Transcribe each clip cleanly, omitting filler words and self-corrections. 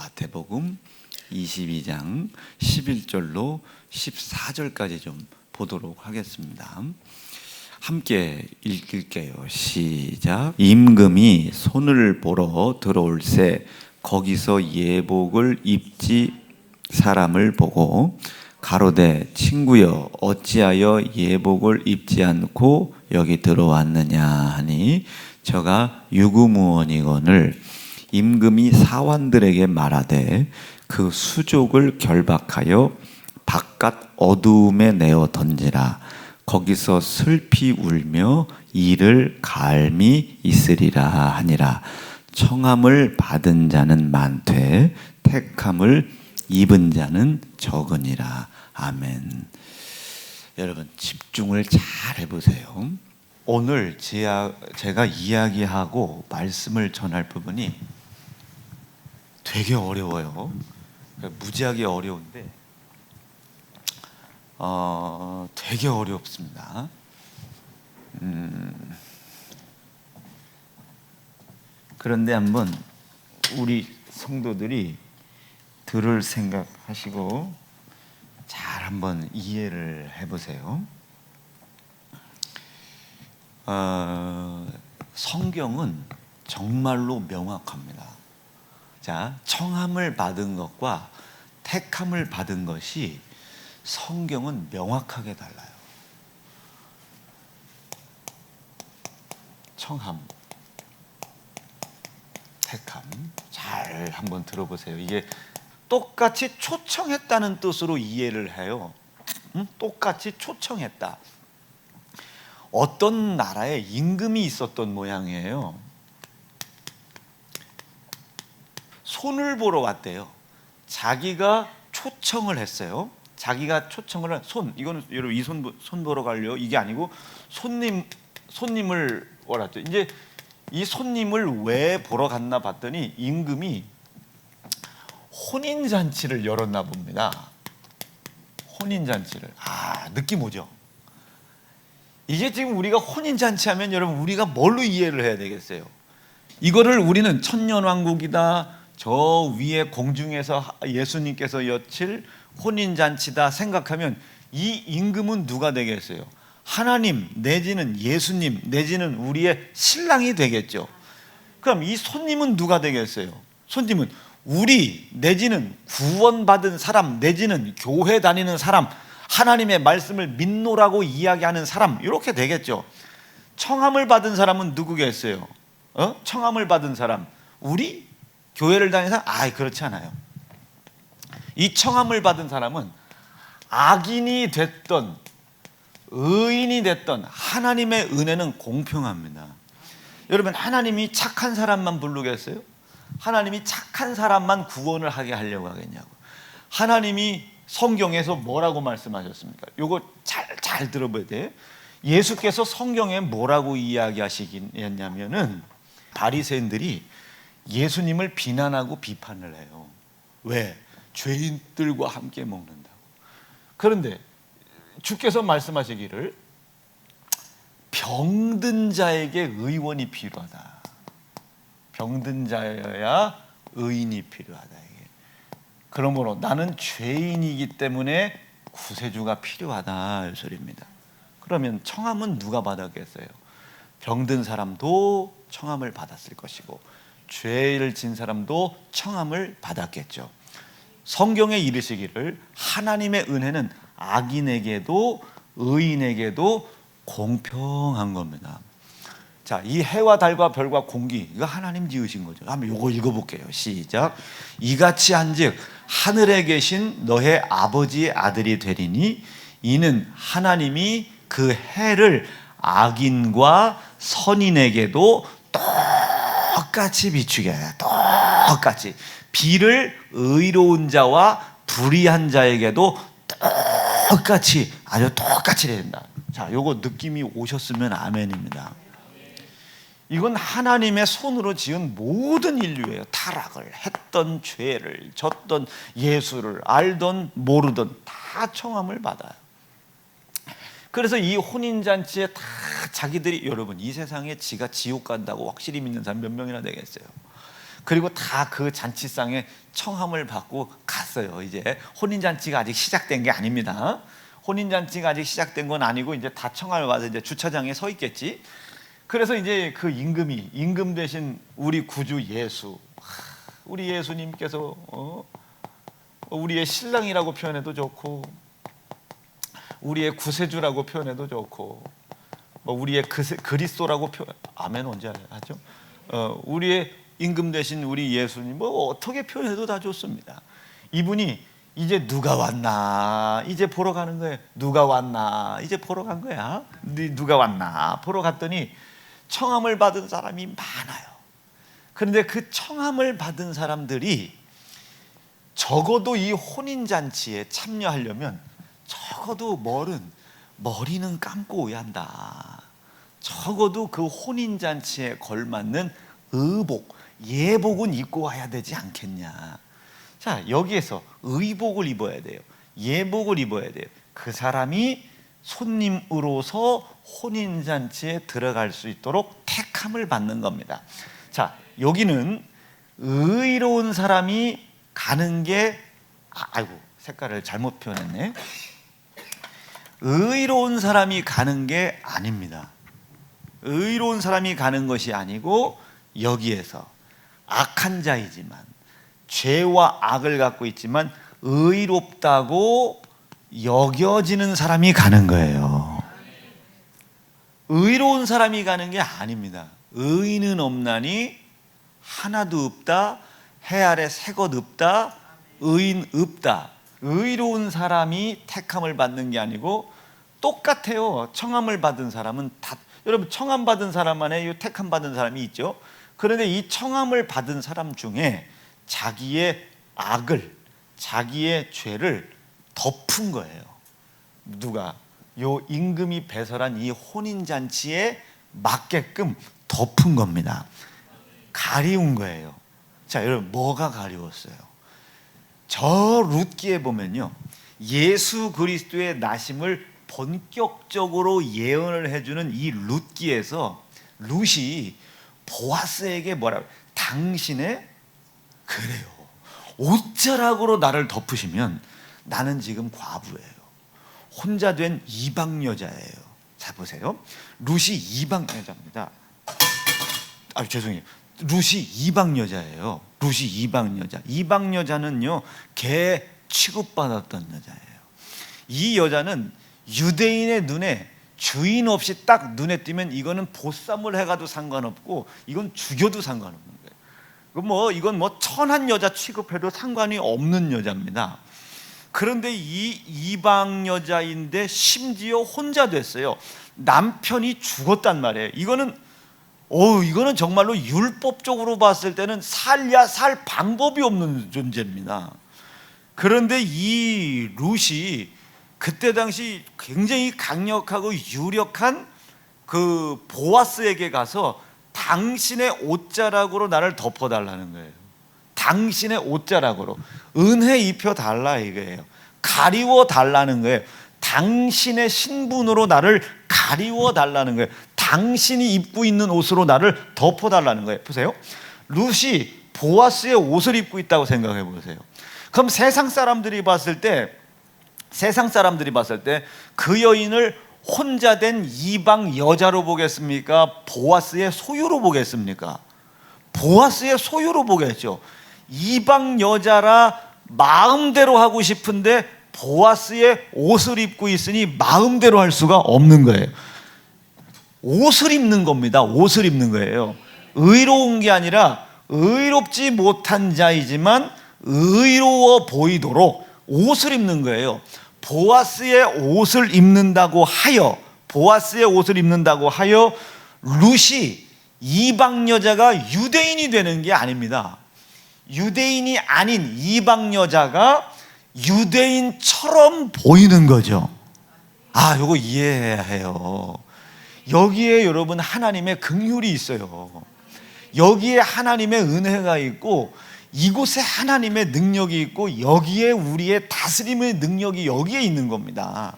마태복음 22장 11절로 14절까지 좀 보도록 하겠습니다. 함께 읽을게요. 시작. 임금이 손을 보러 들어올새 거기서 예복을 입지 사람을 보고 가로되 친구여 어찌하여 예복을 입지 않고 여기 들어왔느냐 하니 저가 유구무원이거늘 임금이 사환들에게 말하되 그 수족을 결박하여 바깥 어두움에 내어 던지라. 거기서 슬피 울며 이를 갈미 있으리라 하니라. 청함을 받은 자는 많되 택함을 입은 자는 적으니라. 아멘. 여러분 집중을 잘 해보세요. 오늘 제가 이야기하고 말씀을 전할 부분이 되게 어려워요. 무지하게 어려운데 되게 어렵습니다. 그런데 한번 우리 성도들이 들을 생각하시고 잘 한번 이해를 해보세요. 성경은 정말로 명확합니다. 자, 청함을 받은 것과 택함을 받은 것이 성경은 명확하게 달라요. 청함, 택함 잘 한번 들어보세요. 이게 똑같이 초청했다는 뜻으로 이해를 해요. 똑같이 초청했다. 어떤 나라에 임금이 있었던 모양이에요. 손을 보러 왔대요. 자기가 초청을 했어요. 자기가 초청을 한 손, 이거는 여러분 이 손 보러 가려 이게 아니고 손님을 왔죠. 이제 이 손님을 왜 보러 갔나 봤더니 임금이 혼인 잔치를 열었나 봅니다. 혼인 잔치를. 느낌 오죠? 이게 지금 우리가 혼인 잔치 하면 여러분 우리가 뭘로 이해를 해야 되겠어요? 이거를 우리는 천년왕국이다. 저 위에 공중에서 예수님께서 여칠 혼인잔치다 생각하면 이 임금은 누가 되겠어요? 하나님 내지는 예수님 내지는 우리의 신랑이 되겠죠. 그럼 이 손님은 누가 되겠어요? 손님은 우리 내지는 구원받은 사람 내지는 교회 다니는 사람 하나님의 말씀을 믿노라고 이야기하는 사람 이렇게 되겠죠. 청함을 받은 사람은 누구겠어요? 청함을 받은 사람 우리? 교회를 다니는 사람? 그렇지 않아요. 이 청함을 받은 사람은 악인이 됐던 의인이 됐던 하나님의 은혜는 공평합니다. 여러분 하나님이 착한 사람만 부르겠어요? 하나님이 착한 사람만 구원을 하게 하려고 하겠냐고. 하나님이 성경에서 뭐라고 말씀하셨습니까? 이거 잘 들어봐야 돼. 예수께서 성경에 뭐라고 이야기하시겠냐면은 바리새인들이 예수님을 비난하고 비판을 해요. 왜? 죄인들과 함께 먹는다고. 그런데 주께서 말씀하시기를 병든 자에게 의원이 필요하다. 병든 자여야 의인이 필요하다. 그러므로 나는 죄인이기 때문에 구세주가 필요하다 이 소리입니다. 그러면 청함은 누가 받았겠어요? 병든 사람도 청함을 받았을 것이고 죄를 진 사람도 청함을 받았겠죠. 성경에 이르시기를 하나님의 은혜는 악인에게도 의인에게도 공평한 겁니다. 자, 이 해와 달과 별과 공기 이거 하나님 지으신 거죠. 한번 이거 읽어볼게요. 시작. 이같이 한즉 하늘에 계신 너의 아버지의 아들이 되리니 이는 하나님이 그 해를 악인과 선인에게도 똑같이 비추게 해요. 똑같이 비를 의로운 자와 불의한 자에게도 똑같이 아주 똑같이 된다. 자, 요거 느낌이 오셨으면 아멘입니다. 이건 하나님의 손으로 지은 모든 인류예요. 타락을 했던 죄를 졌던 예수를 알던 모르던 다 청함을 받아요. 그래서 이 혼인잔치에 다 자기들이 여러분 이 세상에 지가 지옥 간다고 확실히 믿는 사람 몇 명이나 되겠어요? 그리고 다 그 잔치상에 청함을 받고 갔어요. 이제 혼인잔치가 아직 시작된 게 아닙니다. 혼인잔치가 아직 시작된 건 아니고 이제 다 청함을 받아서 이제 주차장에 서 있겠지. 그래서 이제 그 임금 대신 우리 구주 예수, 우리 예수님께서 우리의 신랑이라고 표현해도 좋고, 우리의 구세주라고 표현해도 좋고, 우리의 그리스도라고 아멘 언제 하죠? 우리의 임금 대신 우리 예수님 어떻게 표현해도 다 좋습니다. 이분이 이제 누가 왔나 이제 보러 가는 거예요. 누가 왔나 이제 보러 간 거야. 누가 왔나 보러 갔더니 청함을 받은 사람이 많아요. 그런데 그 청함을 받은 사람들이 적어도 이 혼인잔치에 참여하려면 적어도 머리는 감고 오야 한다. 적어도 그 혼인잔치에 걸맞는 의복, 예복은 입고 와야 되지 않겠냐. 자, 여기에서 의복을 입어야 돼요. 예복을 입어야 돼요. 그 사람이 손님으로서 혼인잔치에 들어갈 수 있도록 택함을 받는 겁니다. 자, 여기는 의로운 사람이 가는 게 아이고 색깔을 잘못 표현했네. 의로운 사람이 가는 게 아닙니다. 의로운 사람이 가는 것이 아니고 여기에서 악한 자이지만 죄와 악을 갖고 있지만 의롭다고 여겨지는 사람이 가는 거예요. 의로운 사람이 가는 게 아닙니다. 의인은 없나니 하나도 없다. 해 아래 새 것 없다. 의인 없다. 의로운 사람이 택함을 받는 게 아니고 똑같아요. 청함을 받은 사람은 다, 여러분 청함 받은 사람 안에 이 택함 받은 사람이 있죠. 그런데 이 청함을 받은 사람 중에 자기의 악을, 자기의 죄를 덮은 거예요. 누가? 요 임금이 배설한 이 혼인잔치에 맞게끔 덮은 겁니다. 가리운 거예요. 자, 여러분 뭐가 가리웠어요? 저 룻기에 보면요, 예수 그리스도의 나심을 본격적으로 예언을 해주는 이 룻기에서 룻이 보아스에게 뭐라고? 당신의 그래요, 옷자락으로 나를 덮으시면 나는 지금 과부예요. 혼자 된 이방 여자예요. 자 보세요, 룻이 이방 여자입니다. 죄송해요. 룻이 이방 여자예요. 룻이 이방 여자. 이방 여자는요, 개 취급받았던 여자예요. 이 여자는 유대인의 눈에 주인 없이 딱 눈에 띄면 이거는 보쌈을 해가도 상관없고 이건 죽여도 상관없는 거예요. 이건 천한 여자 취급해도 상관이 없는 여자입니다. 그런데 이 이방 여자인데 심지어 혼자 됐어요. 남편이 죽었단 말이에요. 이거는 정말로 율법적으로 봤을 때는 살야 살 방법이 없는 존재입니다. 그런데 이 룻이 그때 당시 굉장히 강력하고 유력한 그 보아스에게 가서 당신의 옷자락으로 나를 덮어달라는 거예요. 당신의 옷자락으로 은혜 입혀달라 이거예요. 가리워 달라는 거예요. 당신의 신분으로 나를 가리워 달라는 거예요. 당신이 입고 있는 옷으로 나를 덮어달라는 거예요. 보세요, 룻이 보아스의 옷을 입고 있다고 생각해 보세요. 그럼 세상 사람들이 봤을 때 그 여인을 혼자 된 이방 여자로 보겠습니까? 보아스의 소유로 보겠습니까? 보아스의 소유로 보겠죠. 이방 여자라 마음대로 하고 싶은데 보아스의 옷을 입고 있으니 마음대로 할 수가 없는 거예요. 옷을 입는 겁니다. 옷을 입는 거예요. 의로운 게 아니라 의롭지 못한 자이지만 의로워 보이도록 옷을 입는 거예요. 보아스의 옷을 입는다고 하여 룻이 이방 여자가 유대인이 되는 게 아닙니다. 유대인이 아닌 이방 여자가 유대인처럼 보이는 거죠. 이거 이해해야 해요. 여기에 여러분 하나님의 긍휼이 있어요. 여기에 하나님의 은혜가 있고 이곳에 하나님의 능력이 있고 여기에 우리의 다스림의 능력이 여기에 있는 겁니다.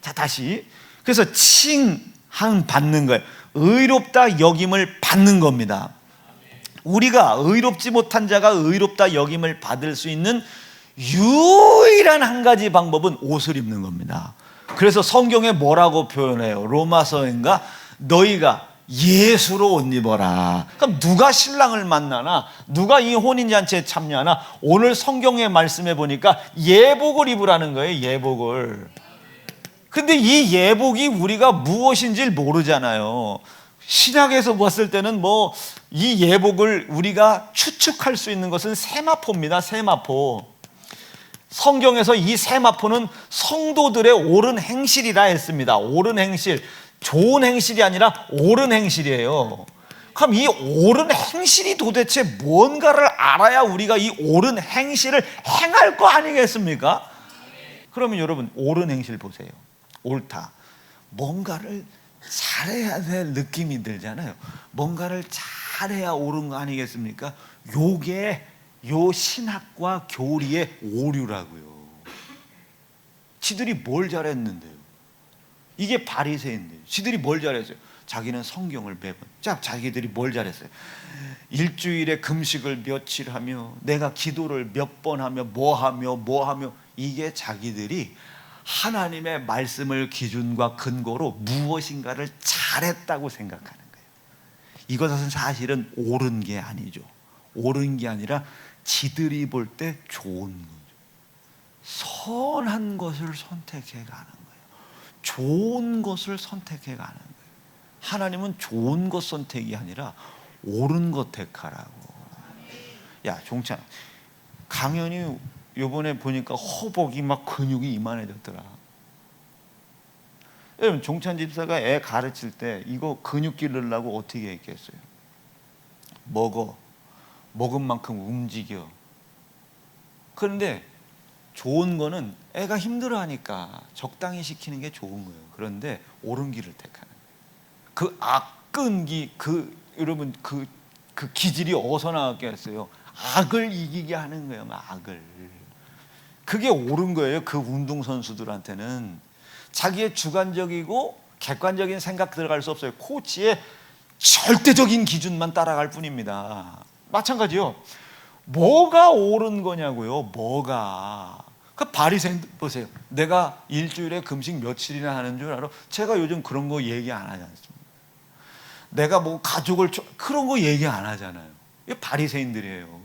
자, 다시. 그래서 칭함 받는 거예요. 의롭다 여김을 받는 겁니다. 우리가 의롭지 못한 자가 의롭다 여김을 받을 수 있는 유일한 한 가지 방법은 옷을 입는 겁니다. 그래서 성경에 뭐라고 표현해요? 로마서인가? 너희가 예수로 옷 입어라. 그럼 누가 신랑을 만나나? 누가 이 혼인잔치에 참여하나? 오늘 성경의 말씀에 보니까 예복을 입으라는 거예요. 예복을. 근데 이 예복이 우리가 무엇인지 모르잖아요. 신약에서 봤을 때는 뭐 이 예복을 우리가 추측할 수 있는 것은 세마포입니다. 세마포. 성경에서 이 세마포는 성도들의 옳은 행실이라 했습니다. 옳은 행실. 좋은 행실이 아니라 옳은 행실이에요. 그럼 이 옳은 행실이 도대체 뭔가를 알아야 우리가 이 옳은 행실을 행할 거 아니겠습니까? 그러면 여러분 옳은 행실 보세요. 옳다. 뭔가를 잘해야 될 느낌이 들잖아요. 뭔가를 잘해야 옳은 거 아니겠습니까? 요게 요 신학과 교리의 오류라고요. 지들이 뭘 잘했는데요? 이게 바리새인데요. 지들이 뭘 잘했어요? 자기는 성경을 매번. 자, 자기들이 뭘 잘했어요? 일주일에 금식을 며칠 하며 내가 기도를 몇 번 하며 뭐 하며 이게 자기들이 하나님의 말씀을 기준과 근거로 무엇인가를 잘했다고 생각하는 거예요. 이것은 사실은 옳은 게 아니죠. 옳은 게 아니라 지들이 볼 때 좋은 거죠. 선한 것을 선택해 가는 거예요. 좋은 것을 선택해 가는 거예요. 하나님은 좋은 것 선택이 아니라 옳은 것 택하라고. 야, 종찬, 강연이 요번에 보니까 허벅이 막 근육이 이만해졌더라. 여러분, 종찬 집사가 애 가르칠 때 이거 근육 기르려고 어떻게 했겠어요? 먹은 만큼 움직여. 그런데 좋은 거는 애가 힘들어하니까 적당히 시키는 게 좋은 거예요. 그런데 옳은 길을 택하는 거예요. 그 악끈기, 여러분 그 기질이 어디서 나왔겠어요? 악을 이기게 하는 거예요. 악을. 그게 옳은 거예요. 그 운동선수들한테는 자기의 주관적이고 객관적인 생각 들어갈 수 없어요. 코치의 절대적인 기준만 따라갈 뿐입니다. 마찬가지요. 뭐가 옳은 거냐고요. 뭐가. 그 바리새인 보세요. 내가 일주일에 금식 며칠이나 하는 줄 알아? 제가 요즘 그런 거 얘기 안 하지 않습니까? 내가 뭐 가족을 그런 거 얘기 안 하잖아요. 이게 바리새인들이에요.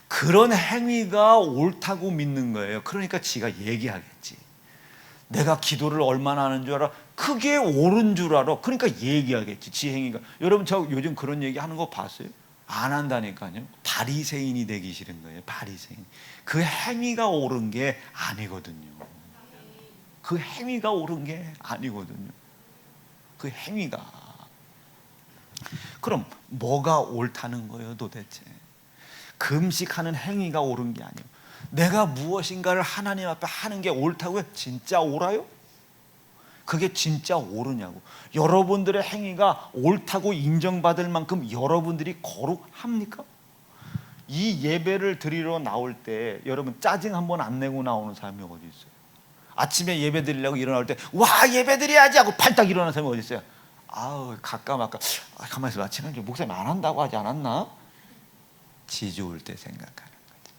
그런 행위가 옳다고 믿는 거예요. 그러니까 지가 얘기하겠지. 내가 기도를 얼마나 하는 줄 알아? 그게 옳은 줄 알아. 그러니까 얘기하겠지. 지 행위가. 여러분 저 요즘 그런 얘기 하는 거 봤어요? 안 한다니까요. 바리새인이 되기 싫은 거예요. 바리새인. 그 행위가 옳은 게 아니거든요. 그 행위가 옳은 게 아니거든요. 그 행위가. 그럼 뭐가 옳다는 거예요 도대체? 금식하는 행위가 옳은 게 아니에요. 내가 무엇인가를 하나님 앞에 하는 게 옳다고요? 진짜 옳아요? 그게 진짜 옳으냐고. 여러분들의 행위가 옳다고 인정받을 만큼 여러분들이 거룩합니까? 이 예배를 드리러 나올 때 여러분 짜증 한번 안 내고 나오는 사람이 어디 있어요? 아침에 예배 드리려고 일어날 때 와 예배 드려야지 하고 팔딱 일어나는 사람이 어디 있어요? 아우 가까마까 가만히 있어. 지난주 목사님 안 한다고 하지 않았나? 지 좋을 때 생각하는 거지.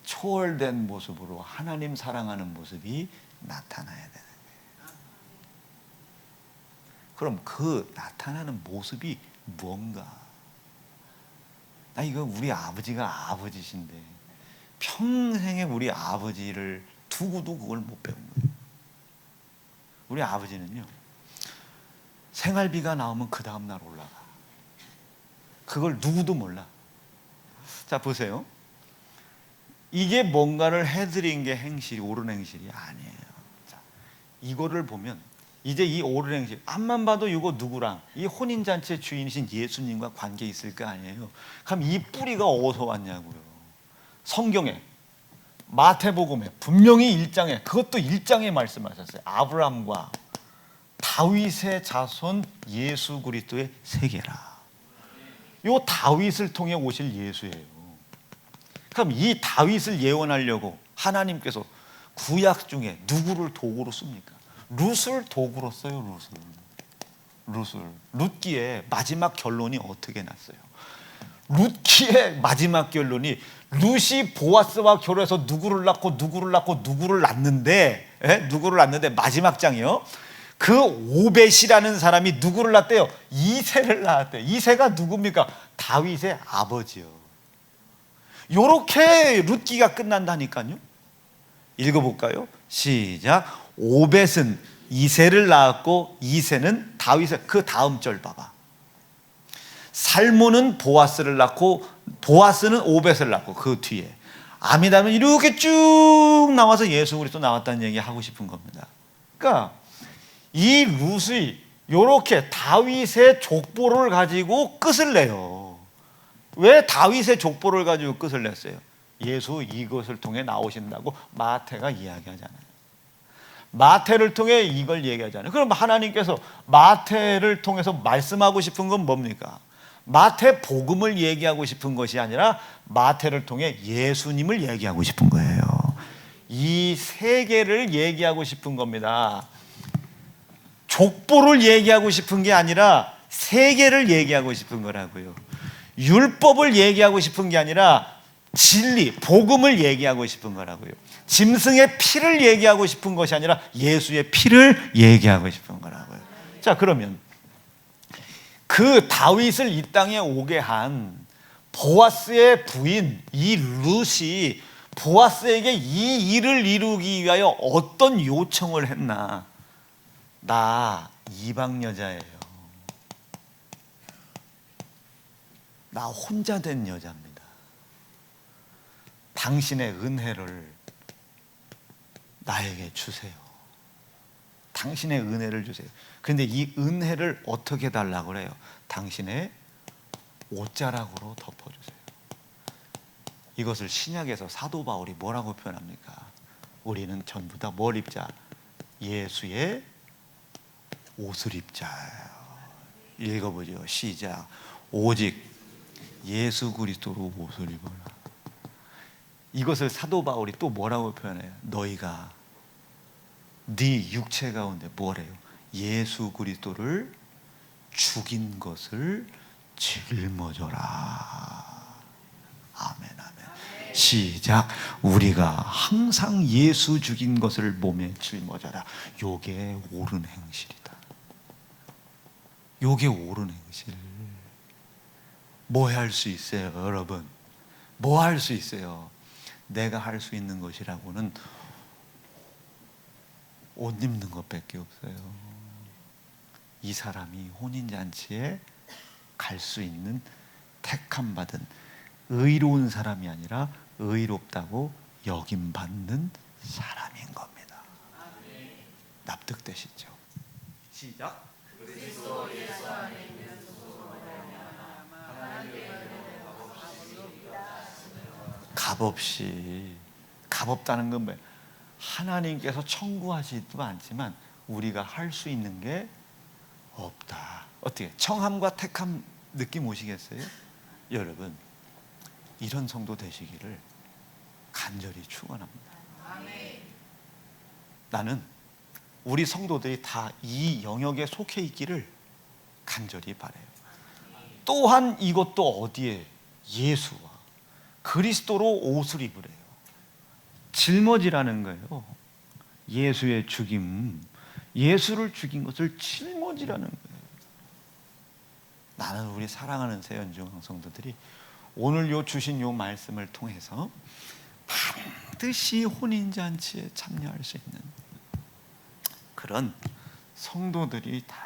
초월된 모습으로 하나님 사랑하는 모습이 나타나야 되는 거예요. 그럼 그 나타나는 모습이 뭔가? 나 이거 우리 아버지가 아버지신데 평생에 우리 아버지를 두고도 그걸 못 배운 거예요. 우리 아버지는요 생활비가 나오면 그 다음 날 올라가. 그걸 누구도 몰라. 자 보세요. 이게 뭔가를 해드린 게 행실이 옳은 행실이 아니에요. 자, 이거를 보면 이제 이 옳은 행실 앞만 봐도 이거 누구랑 이 혼인잔치의 주인이신 예수님과 관계 있을 거 아니에요. 그럼 이 뿌리가 어디서 왔냐고요. 성경에 마태복음에 분명히 1장에 그것도 1장에 말씀하셨어요. 아브라함과 다윗의 자손 예수 그리스도의 세계라. 요 다윗을 통해 오실 예수예요. 그럼 이 다윗을 예언하려고 하나님께서 구약 중에 누구를 도구로 씁니까? 룻을 도구로 써요. 룻을. 룻기에 마지막 결론이 어떻게 났어요? 룻기의 마지막 결론이 룻이 보아스와 결혼해서 누구를 낳고 누구를 낳고 누구를 낳는데, 누구를 낳는데 마지막 장이요. 그 오벳이라는 사람이 누구를 낳았대요? 이새를 낳았대요. 이새가 누굽니까? 다윗의 아버지요. 요렇게 룻기가 끝난다니까요. 읽어볼까요? 시작. 오벳은 이새를 낳았고 이새는 다윗의, 그 다음 절 봐봐. 살몬은 보아스를 낳고 보아스는 오벳을 낳고, 그 뒤에 아미다는 이렇게 쭉 나와서 예수 그리스도 나왔다는 얘기 하고 싶은 겁니다. 그러니까 이 룻이 이렇게 다윗의 족보를 가지고 끝을 내요. 왜 다윗의 족보를 가지고 끝을 냈어요? 예수 이것을 통해 나오신다고 마태가 이야기하잖아요. 마태를 통해 이걸 얘기하잖아요. 그럼 하나님께서 마태를 통해서 말씀하고 싶은 건 뭡니까? 마태 복음을 얘기하고 싶은 것이 아니라 마태를 통해 예수님을 얘기하고 싶은 거예요. 이 세 개를 얘기하고 싶은 겁니다. 족보를 얘기하고 싶은 게 아니라 세 개를 얘기하고 싶은 거라고요. 율법을 얘기하고 싶은 게 아니라 진리, 복음을 얘기하고 싶은 거라고요. 짐승의 피를 얘기하고 싶은 것이 아니라 예수의 피를 얘기하고 싶은 거라고요. 자, 그러면 그 다윗을 이 땅에 오게 한 보아스의 부인 이 룻이 보아스에게 이 일을 이루기 위하여 어떤 요청을 했나? 나 이방 여자예요. 나 혼자 된 여자입니다. 당신의 은혜를 나에게 주세요. 당신의 은혜를 주세요. 그런데 이 은혜를 어떻게 달라고 그래요? 당신의 옷자락으로 덮어주세요. 이것을 신약에서 사도 바울이 뭐라고 표현합니까? 우리는 전부 다 뭘 입자? 예수의 옷을 입자예요. 읽어보죠. 시작. 오직 예수 그리스도로 옷을 입어라. 이것을 사도 바울이 또 뭐라고 표현해요? 너희가 네 육체 가운데 뭐래요? 예수 그리스도를 죽인 것을 짊어져라. 아멘, 아멘. 시작. 우리가 항상 예수 죽인 것을 몸에 짊어져라. 요게 옳은 행실이다. 요게 옳은 행실. 뭐 할 수 있어요, 여러분? 뭐 할 수 있어요? 내가 할 수 있는 것이라고는 옷 입는 것밖에 없어요. 이 사람이 혼인잔치에 갈 수 있는 택함 받은 의로운 사람이 아니라 의롭다고 여김받는 사람인 겁니다. 납득되시죠? 시작. 그리스도 예수 안에 있는 값없이. 값없다는 건 뭐예요? 하나님께서 청구하지도 않지만 우리가 할 수 있는 게 없다. 어떻게? 청함과 택함 느낌 오시겠어요? 여러분, 이런 성도 되시기를 간절히 축원합니다. 나는 우리 성도들이 다 이 영역에 속해 있기를 간절히 바라요. 또한 이것도 어디에? 예수와 그리스도로 옷을 입으래요. 짊어지라는 거예요. 예수의 죽임, 예수를 죽인 것을 짊어지라는 거예요. 나는 우리 사랑하는 새연중 성도들이 오늘 요 주신 요 말씀을 통해서 반드시 혼인잔치에 참여할 수 있는 그런 성도들이 다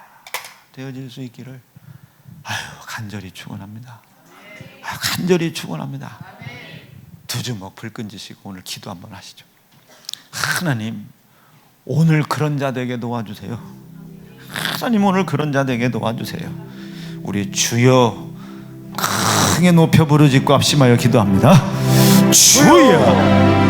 되어질 수 있기를 간절히 축원합니다. 간절히 축원합니다. 두 주먹 불끈 쥐시고 오늘 기도 한번 하시죠. 하나님, 오늘 그런 자 되게 도와주세요. 하나님, 오늘 그런 자 되게 도와주세요. 우리 주여 크게 높여 부르짖고 합심하여 기도합니다. 주여.